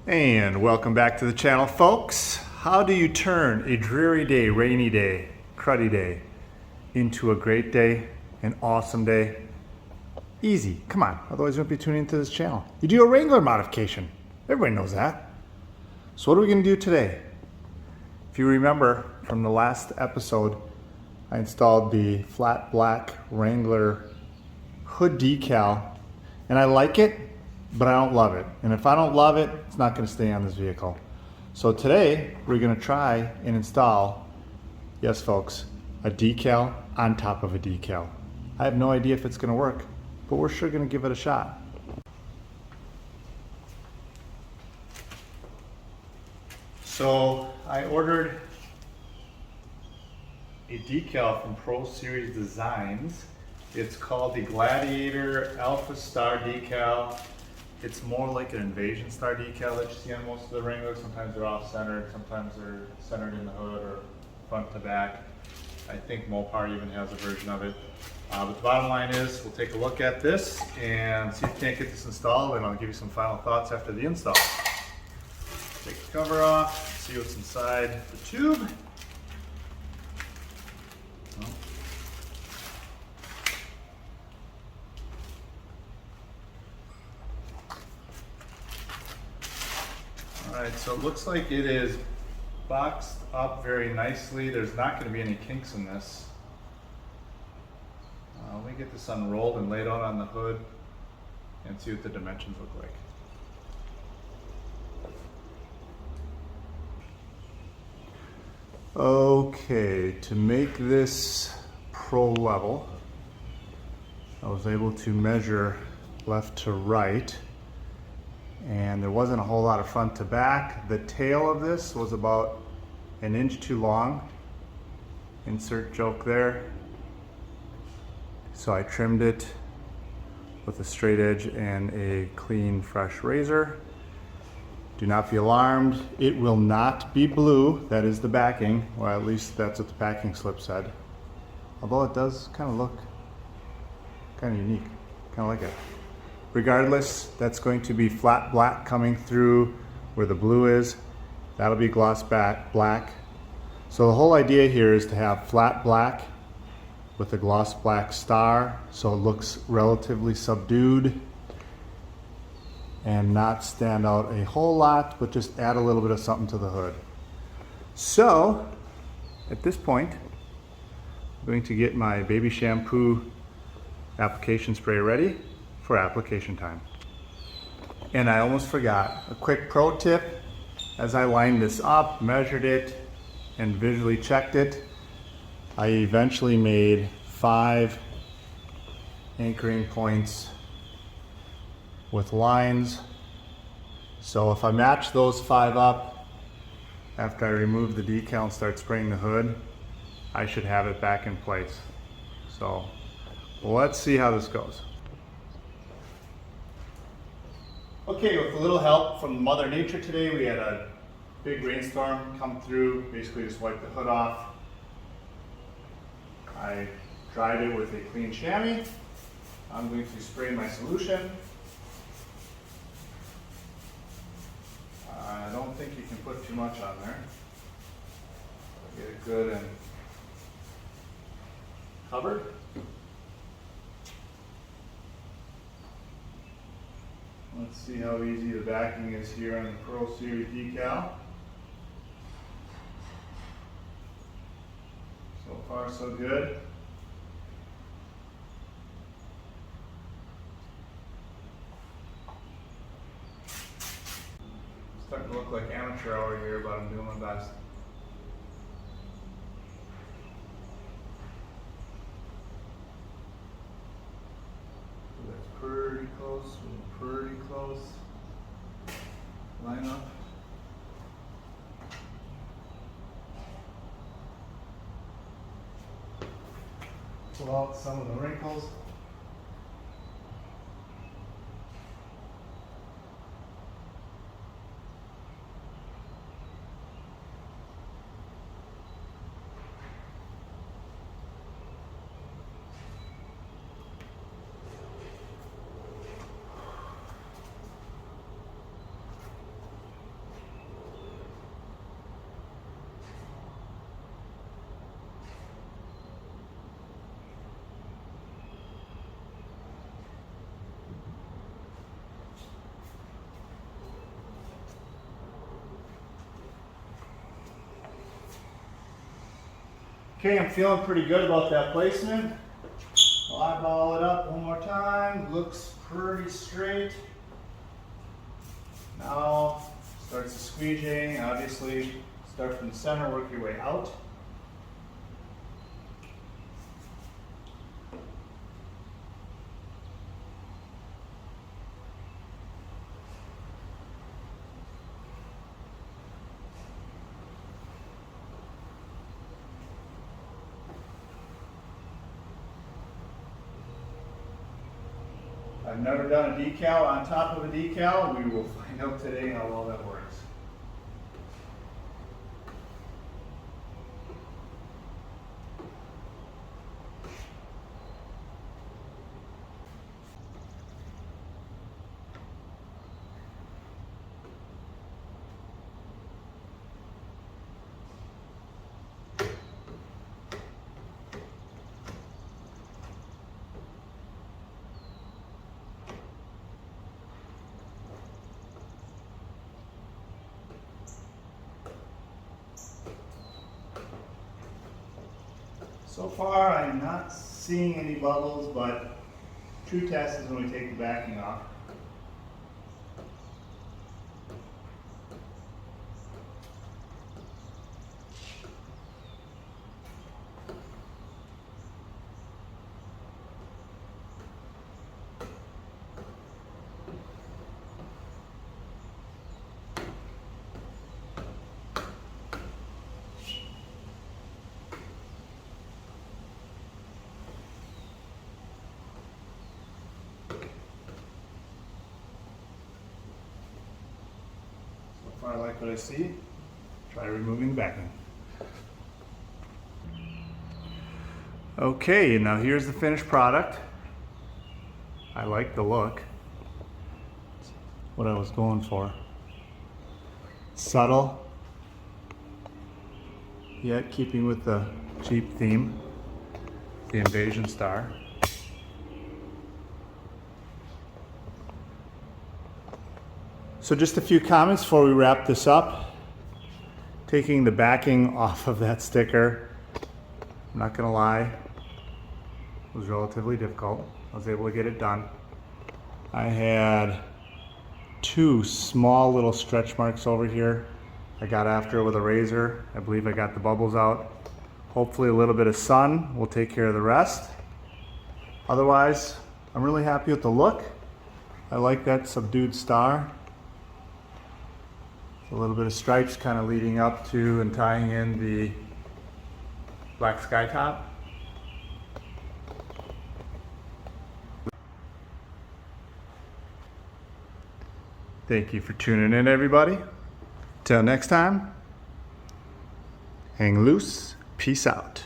And welcome back to the channel, folks. How do you turn a dreary day, rainy day, cruddy day into a great day, an awesome day? Easy, come on, otherwise you won't be tuning into this channel. You do a Wrangler modification. Everybody knows that. So what are we gonna do today? If you remember from the last episode, I installed the flat black Wrangler hood decal, and I like it, but I don't love it. And if I don't love it, it's not gonna stay on this vehicle. So today, we're gonna try and install, yes folks, a decal on top of a decal. I have no idea if it's gonna work, but we're sure gonna give it a shot. So I ordered a decal from Pro Series Designs. It's called the Gladiator Alpha Star decal. It's more like an Invasion Star decal that you see on most of the Wranglers. Sometimes they're off-centered, sometimes they're centered in the hood or front to back. I think Mopar even has a version of it. But the bottom line is, we'll take a look at this and see if we can't get this installed, and I'll give you some final thoughts after the install. Take the cover off, see what's inside the tube. Alright, so it looks like it is boxed up very nicely. There's not going to be any kinks in this. Let me get this unrolled and laid out on the hood and see what the dimensions look like. Okay, to make this pro level, I was able to measure left to right, and there wasn't a whole lot of front to back. The tail of this was about an inch too long. Insert joke there. So I trimmed it with a straight edge and a clean, fresh razor. Do not be alarmed. It will not be blue. That is the backing, or at least that's what the packing slip said. Although it does kind of look kind of unique. Kind of like it. Regardless, that's going to be flat black coming through where the blue is. That'll be gloss black. So the whole idea here is to have flat black with a gloss black star, so it looks relatively subdued and not stand out a whole lot, but just add a little bit of something to the hood. So at this point, I'm going to get my baby shampoo application spray ready for application time. And I almost forgot, a quick pro tip: as I lined this up, measured it, and visually checked it, I eventually made 5 anchoring points with lines. So if I match those 5 up after I remove the decal and start spraying the hood, I should have it back in place. So let's see how this goes. Okay, with a little help from Mother Nature today, we had a big rainstorm come through, basically just wiped the hood off. I dried it with a clean chamois. I'm going to spray my solution. I don't think you can put too much on there. Get it good and covered. Let's see how easy the backing is here on the Pro Series decal. So far, so good. Starting to look like amateur hour here, but I'm doing my best. So that's pretty close, pretty close. Line up. Pull out some of the wrinkles. Okay, I'm feeling pretty good about that placement. I'll eyeball it up one more time. Looks pretty straight. Now starts the squeegeing. Obviously, start from the center, work your way out. I've never done a decal on top of a decal. We will find out today how well that works. So far, I'm not seeing any bubbles, but true test is when we take the backing off. I like what I see. Try removing the backing. Okay, now here's the finished product. I like the look. It's what I was going for. Subtle, yet keeping with the Jeep theme, the Invasion Star. So just a few comments before we wrap this up. Taking the backing off of that sticker, I'm not gonna lie, was relatively difficult. I was able to get it done. I had two small little stretch marks over here. I got after it with a razor. I believe I got the bubbles out. Hopefully a little bit of sun will take care of the rest. Otherwise, I'm really happy with the look. I like that subdued star. A little bit of stripes kind of leading up to and tying in the black sky top. Thank you for tuning in, everybody. Till next time, hang loose, peace out.